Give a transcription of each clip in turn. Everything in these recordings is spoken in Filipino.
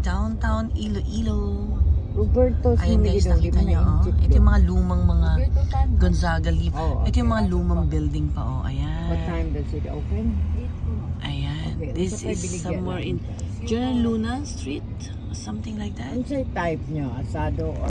downtown Iloilo. Roberto's. Ayan guys, nakita nyo, oh. Ito yung mga lumang mga Gonzaga Leaf. Ito yung mga lumang building pa, oh. Ayan. What time does it open? Ayan. Okay, This is somewhere in General Luna Street. Something like that. Ano sa type nyo? Asado or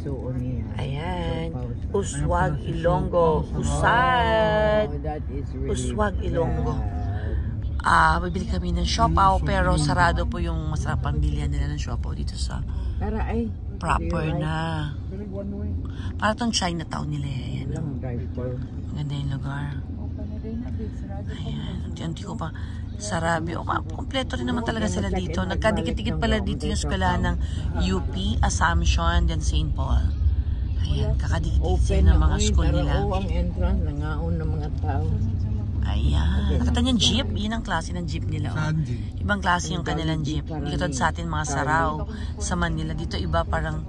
suo niya? Ayan. Uswag Ilonggo. Usad. Uswag Ilonggo. Bibili kami ng siopaw pero sarado po yung masarapang bilihan nila ng siopaw dito sa proper na. Para tong Chinatown nila. Ayan. Maganda yung lugar. Ayan. Unti-unti ko pa sarabi. Kompleto rin naman talaga sila dito. Nagkadikit-dikit pala dito yung eskwela ng UP, Assumption, then St. Paul. Ayan. Kakadikit-dikit sila ng mga school nila. Ang entrance, nangaon ng mga tao. Ayan. Nakita niyo jeep? Yun ang klase ng jeep nila. Oh. Ibang klase yung kanilang jeep. Ikatod sa atin mga saraw sa Manila. Dito iba parang,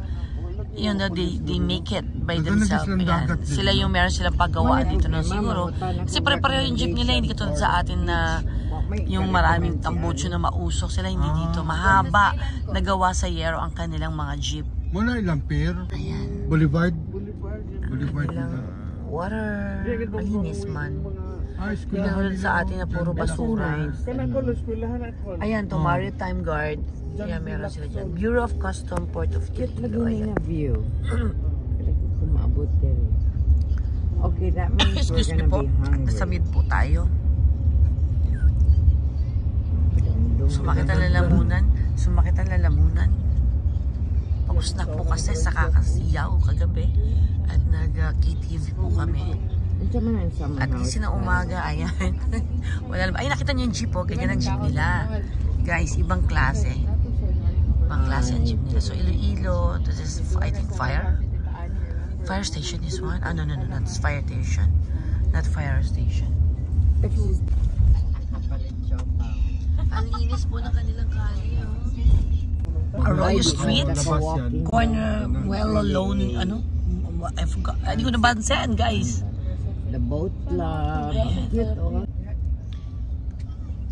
you know, they make it by themselves. Ayan. Sila yung meron silang paggawaan dito no siguro. Kasi pare-pareho yung jeep nila. Hindi katulad sa atin na yung maraming tambucho na mausok. Sila hindi dito. Mahaba nagawa sa yero ang kanilang mga jeep. Muna ilang pair? Ayan. Boulevard? Water. Malinis man. Hindi katulad sa atin na puro basura. Ayan, to Maritime Guard. Kaya meron sila dyan. Bureau of Custom Port of Iloilo. Ayan. View. Okay, that means we're gonna be hungry. Nasa mid po tayo. Sumakit ang lalamunan. Pagos na po kasi sa kakasiyaw kagabi. At nag-KTV po kami. At least na umaga, ayan. Wala naman. Ay, nakita niyo yung jeep po. Ganyan ang jeep nila. Guys, ibang klase. Ibang klase ang jeep nila. So, Iloilo, this is, I think, fire station is one. No, that's fire station. Not fire station. Ang linis po ng kanilang kali, oh. Arroyo Street, corner, well alone, I forgot. Hindi ko nabansan, guys. The boat club.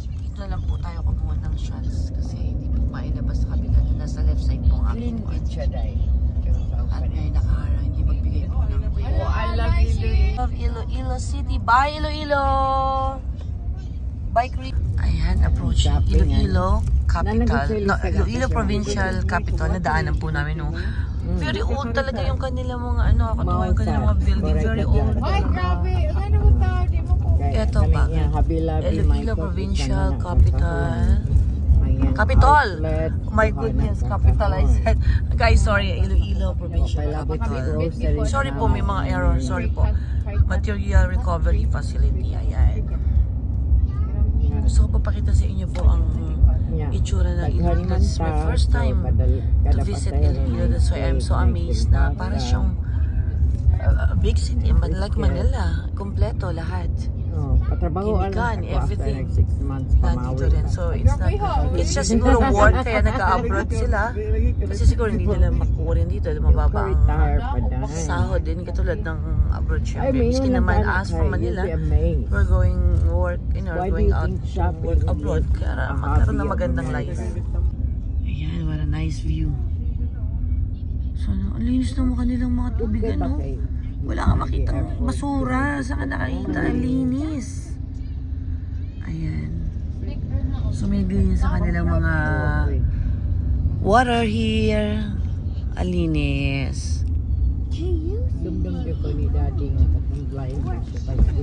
Dito na lang po tayo kumuha ng shots kasi hindi po mailabas sa kabila. Nasa left side po ang aking at may nakahara, hindi magbigay po ng way. I love Iloilo City. Bye, Iloilo! Bye, Creek. Ayan, approaching Iloilo Capital. No, Iloilo Provincial Capital. Nadaanan po namin, no? Very old talaga yung kanilang mga katuwa yung kanilang mga building. Very old. Ay, grabe. Ano ba tao? Di mo po. Ito ba? Iloilo Provincial Capital. Capitol! Oh my goodness, capital I said. Guys, sorry, Iloilo Provincial Capital. Sorry po, may mga error. Sorry po. Material Recovery Facility. Ayan. Gusto ko papakita sa inyo po ang itsura ng Iloilo. It's my first time to visit Iloilo. That's why I'm so amazed na para siyang big city, like Manila. Kompleto lahat. Kinigan, everything. Nandito rin. So, it's just siguro work kaya nag-abroad sila. Kasi siguro hindi nila makuha rin dito. Mababa ang sahod din katulad ng abroad syempre. Miski naman as from Manila, we're going work, going out to work abroad. Kaya magkaroon na magandang life. Ayan, what a nice view. So, ang linis ng kanilang mga tubig, wala ka makitang basura. Saan ka nakakita? Ang linis. Ayan. So may linis sa kanilang mga water here. Ang linis.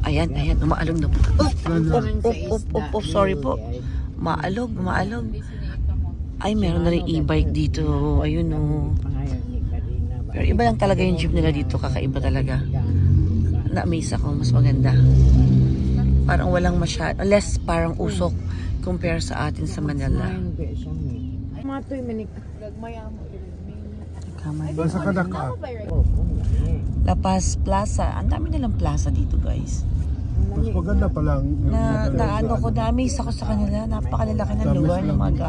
Ayan. Umaalog na po. Sorry po. Maalog. Ay, meron na rin e-bike dito. Ayun o. Pero iba lang talaga yung jeep nila dito. Kakaiba talaga. Na-amaze ako. Mas maganda. Parang walang less parang usok compare sa atin sa Manila. La Paz Plaza. Ang dami nilang plaza dito, guys. Mas maganda pa lang. Na-amaze ako sa kanila. Napakalalaki ng lugar ng mga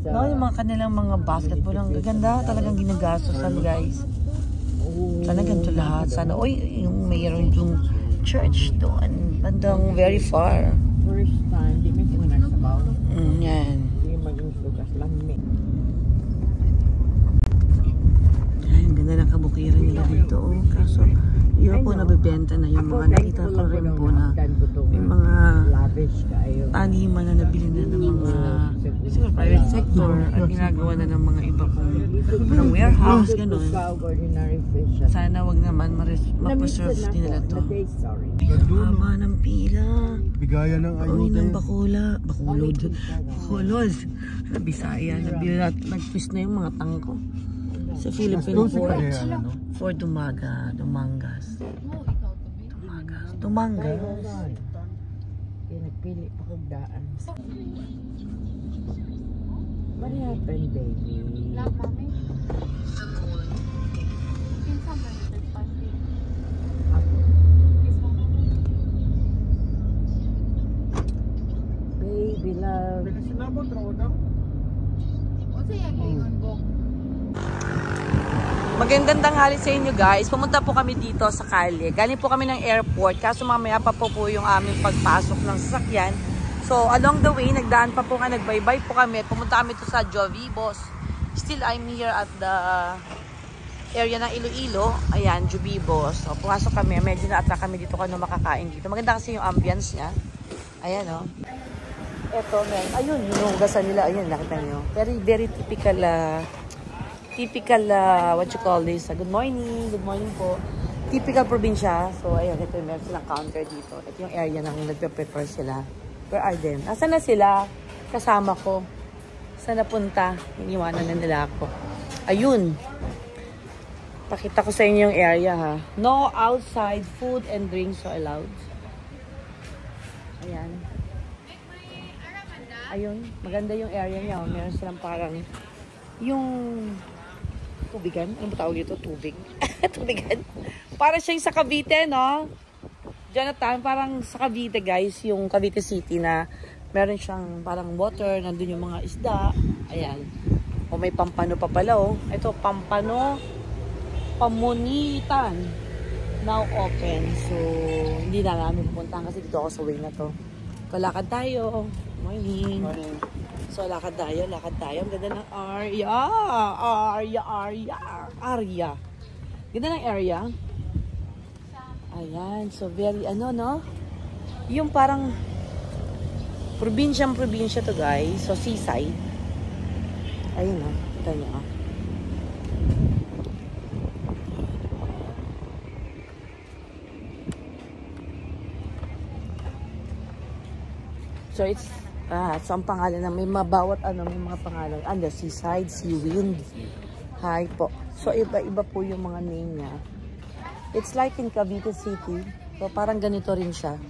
yung mga kanilang mga basketball. Ang gaganda talagang ginagastosan, guys. Sana ganito lahat. Sana, yung mayroon yung church doon. Bandang very far. First time, di may punas sa bawang. Yan. Mas lamig. Ay, ang ganda ng kabukiran nila dito. Oh. Kaso, yun po nabibenta na yung mga nakita ko rin po na may mga taniman na nabili na ng mga siguro private sector at ginagawa na ng mga iba kong parang warehouse, ganun. Sana wag naman ma-preserve din nila to. Haba ng pila. Bigayan ng Uy, ayuda. ng bakulod. Bakulod. Bisaya. Nag-twist na yung mga tangko. Sa Philippine port. For Dumangas. Pinagpili pa kong daan. What happened, baby? Love, mami. Kinsa ba yung third party? Kiss mo. Baby love. Sinabot raw daw. O siya yung book. Magandang tanghali sa inyo guys. Pumunta po kami dito sa Cali. Galing po kami ng airport. Kaso mamaya pa po yung aming pagpasok ng sasakyan. So along the way, nagdaan pa po nga, nagbaybay po kami. Pumunta kami to sa Jovibos. Still I'm here at the area ng Iloilo. Ayan, Jovibos. So pumasok kami. Medyo na-attract kami dito kung ano makakain dito. Maganda kasi yung ambience niya. Ayan o. Eto, ayun, hinuhugasan nila. Ayun, nakita nyo. Very typical what you call this, good morning po. Typical probinsya. So, ayun, ito yung meron silang counter dito. Ito yung area nang nagpe-prepare sila. Where are them? Nasaan na sila? Kasama ko. Saan napunta? Iniwanan na nila ako. Ayun. Pakita ko sa inyo yung area ha. No outside food and drinks are allowed. Ayan. Ayun. Maganda yung area niya. Oh. Meron silang parang yung tubigan. Ano ba tawag dito? Tubig. Tubigan. Para siyang sa Cavite, no? Jonathan, parang sa Cavite, guys. Yung Cavite City na meron siyang parang water. Nandun yung mga isda. Ayan. O may pampano pa pala, oh. Ito, pampano. Pamunitan. Now open. So, hindi na namin pupuntahan kasi dito ako sa way na to. Kalakad tayo. Morning. So, lakad tayo. Ang ganda ng area. Ganda ng area. Ayan. So, very, no? Yung parang probinsya to, guys. So, seaside. Ayun, no? Ito nyo, oh. So, it's so ang pangalan na may mabawat may mga pangalan. The seaside, sea wind. Hi po. So iba-iba po yung mga name niya. It's like in Cavite City. So parang ganito rin siya.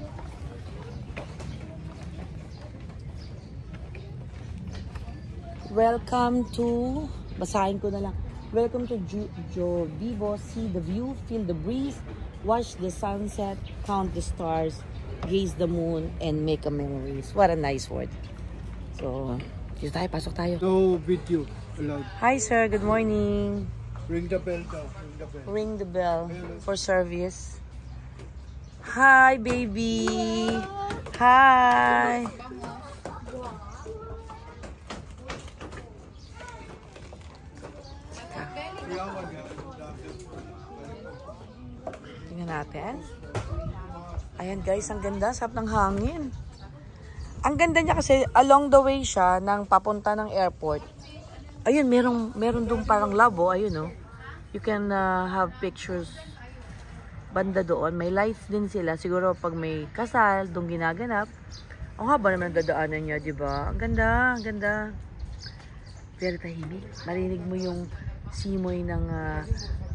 Welcome to, basahin ko na lang. Welcome to Jovibos. See the view, feel the breeze, watch the sunset, count the stars, gaze the moon, and make a memories. What a nice word. So, dito tayo, pasok tayo. No video allowed. Hi sir, good morning. Ring the bell daw. Ring the bell. Ring the bell for service. Hi baby. Hi. Tingnan natin. Ayan guys, ang ganda. Sarap ng hangin. Ang ganda niya kasi along the way siya ng papunta ng airport. Ayun, meron doon parang labo. Ayun, oh. You can have pictures banda doon. May lights din sila. Siguro pag may kasal, doon ginaganap. Ang haba naman dadaanan niya, di ba? Ang ganda, ang ganda. Very tahimik. Marinig mo yung simoy ng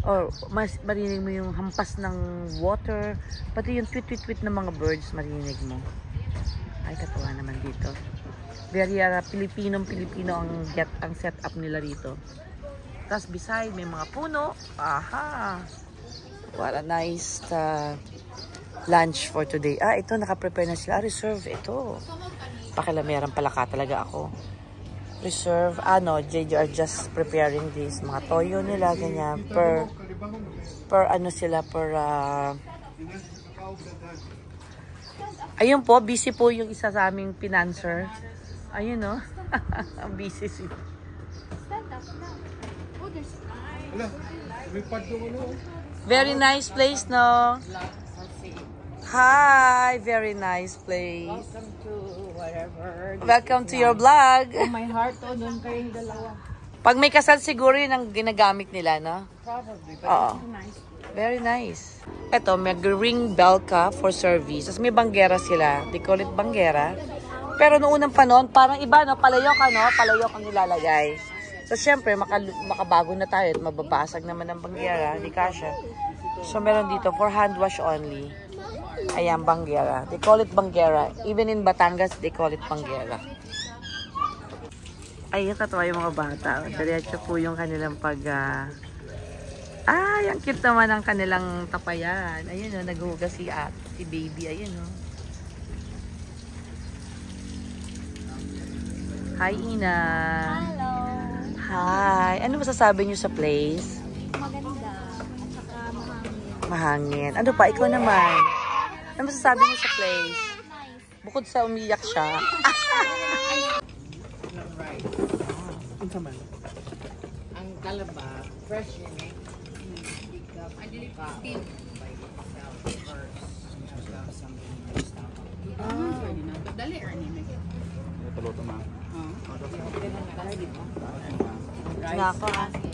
or mas marinig mo yung hampas ng water, pati yung tweet-tweet-tweet ng mga birds marinig mo. Ay, katawa naman dito. Very Pilipino ang setup nila dito. Tapos beside may mga puno. Aha! What a nice lunch for today. Ito naka-prepare na sila. Reserve ito. Pakilameran pala ka talaga ako. Reserve, JJ are just preparing this. Mga toyo nila, ganyan. Per ayun po, busy po yung isa sa aming financer. Ayun, no? Ang busy si. Stand up na. Oh, there's Wala, may pad doon ano. Very nice place, no? Hi, very nice place. Welcome to whatever. Welcome to your vlog. My heart, oh, doon kayong dalawa. Pag may kasal siguro yun ang ginagamit nila, no? Probably, but Oo. it's nice. Very nice. Ito, may ring bell ka for service. Tapos may banggera sila. They call it banggera. Pero noong unang panahon, parang iba, no? Palayok, ano? Palayok ang nilalagay. So, syempre, makabago na tayo at mababasag naman ang banggera. Di kasha. So, meron dito for hand wash only. Ayan, banggera. They call it banggera. Even in Batangas, they call it banggera. Ay, katawa yung mga bata. Diretso po yung kanilang ay, ang cute naman ang kanilang tapayan. Ayun o, naghuhugas si baby. Ayun o. Hi, Ina. Hello. Hi. Ano masasabi niyo sa place? Maganda. At saka mahangin. Mahangin. Ano pa? Ikaw naman. Ano masasabi niyo sa place? Nice. Bukod sa umiyak siya. Ang saman. Ang kalaba, fresh yun eh. Dali, Ernie. Nako.